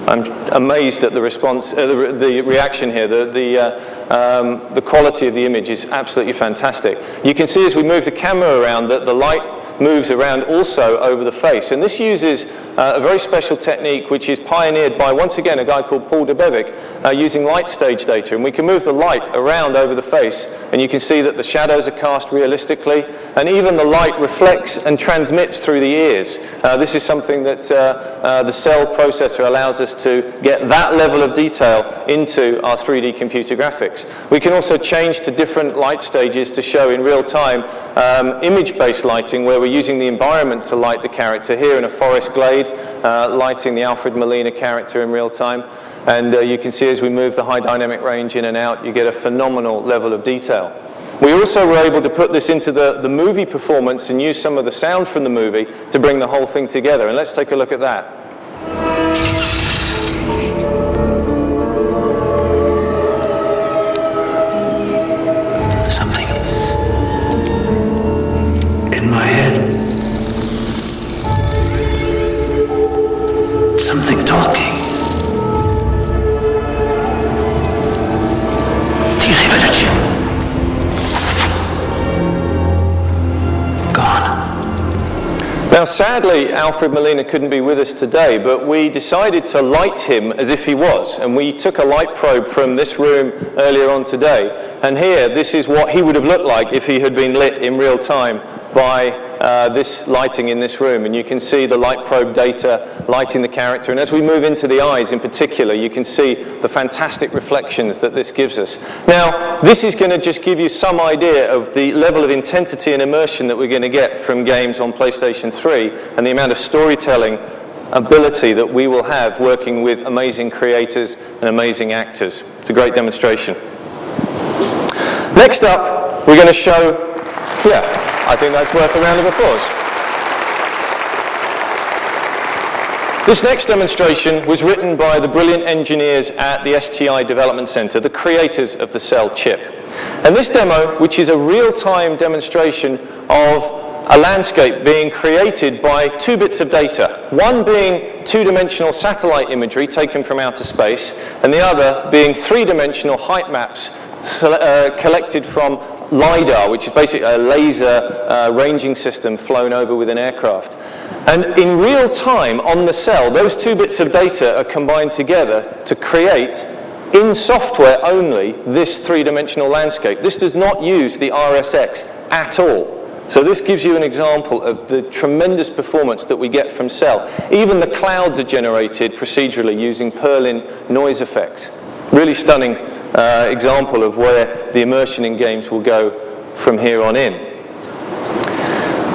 I'm amazed at the response, the reaction here. The quality of the image is absolutely fantastic. You can see as we move the camera around that the light moves around also over the face. And this uses a very special technique which is pioneered by, once again, a guy called Paul de Bevic, using light stage data. And we can move the light around over the face, and you can see that the shadows are cast realistically, and even the light reflects and transmits through the ears. This is something that the cell processor allows us to get that level of detail into our 3D computer graphics. We can also change to different light stages to show in real time image-based lighting, where we're using the environment to light the character. Here in a forest glade, lighting the Alfred Molina character in real time. And you can see as we move the high dynamic range in and out, you get a phenomenal level of detail. We also were able to put this into the movie performance and use some of the sound from the movie to bring the whole thing together. And let's take a look at that. Something in my head. Something talking. Now, sadly, Alfred Molina couldn't be with us today, but we decided to light him as if he was. And we took a light probe from this room earlier on today. And here, this is what he would have looked like if he had been lit in real time by this lighting in this room. And you can see the light probe data lighting the character. And as we move into the eyes in particular, you can see the fantastic reflections that this gives us. Now, this is going to just give you some idea of the level of intensity and immersion that we're going to get from games on PlayStation 3 and the amount of storytelling ability that we will have working with amazing creators and amazing actors. It's a great demonstration. Next up, we're going to show, I think that's worth a round of applause. This next demonstration was written by the brilliant engineers at the STI Development Center, the creators of the Cell chip. And this demo, which is a real-time demonstration of a landscape being created by two bits of data, one being two-dimensional satellite imagery taken from outer space, and the other being three-dimensional height maps collected from LiDAR, which is basically a laser ranging system flown over with an aircraft. And in real time on the cell, those two bits of data are combined together to create, in software only, this three-dimensional landscape. This does not use the RSX at all. So this gives you an example of the tremendous performance that we get from Cell. Even the clouds are generated procedurally using Perlin noise effects. Really stunning example of where the immersion in games will go from here on in.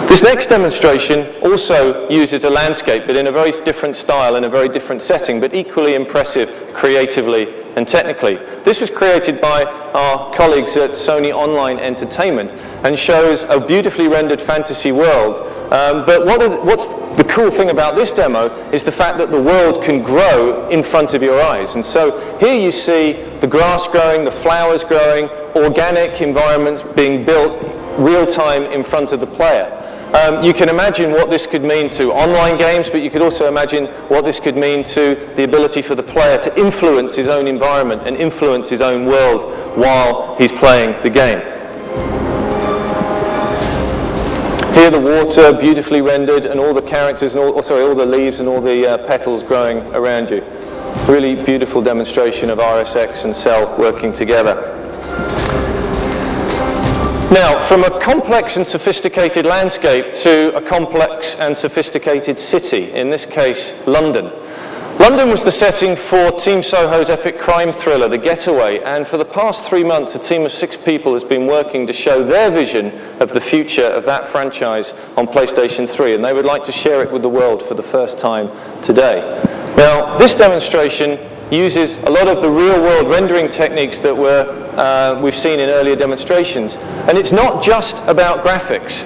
This next demonstration also uses a landscape, but in a very different style and a very different setting, but equally impressive creatively and technically. This was created by our colleagues at Sony Online Entertainment and shows a beautifully rendered fantasy world. But what's the cool thing about this demo is the fact that the world can grow in front of your eyes. And so here you see the grass growing, the flowers growing, organic environments being built real time in front of the player. You can imagine what this could mean to online games, but you could also imagine what this could mean to the ability for the player to influence his own environment and influence his own world while he's playing the game. Here the water beautifully rendered and all the characters, and all the leaves and all the petals growing around you. Really beautiful demonstration of RSX and Cell working together. Now, from a complex and sophisticated landscape to a complex and sophisticated city, in this case, London. London was the setting for Team Soho's epic crime thriller, The Getaway, and for the past 3 months, a team of 6 people has been working to show their vision of the future of that franchise on PlayStation 3, and they would like to share it with the world for the first time today. Now, this demonstration uses a lot of the real-world rendering techniques that we've seen in earlier demonstrations. And it's not just about graphics.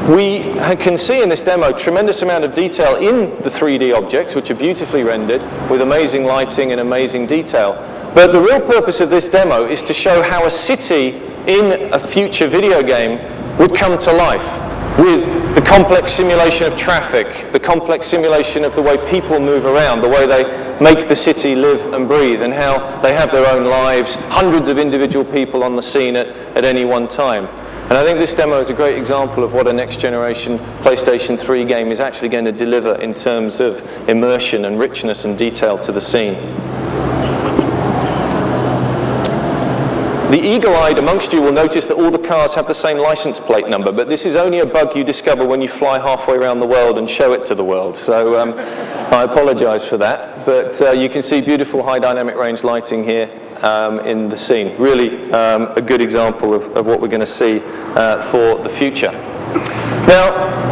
We can see in this demo a tremendous amount of detail in the 3D objects, which are beautifully rendered with amazing lighting and amazing detail. But the real purpose of this demo is to show how a city in a future video game would come to life with the complex simulation of traffic, the complex simulation of the way people move around, the way they make the city live and breathe, and how they have their own lives, hundreds of individual people on the scene at any one time. And I think this demo is a great example of what a next generation PlayStation 3 game is actually going to deliver in terms of immersion and richness and detail to the scene. The eagle-eyed amongst you will notice that all the cars have the same license plate number, but this is only a bug you discover when you fly halfway around the world and show it to the world. So I apologize for that, but you can see beautiful high dynamic range lighting here in the scene. Really a good example of what we're going to see for the future. Now,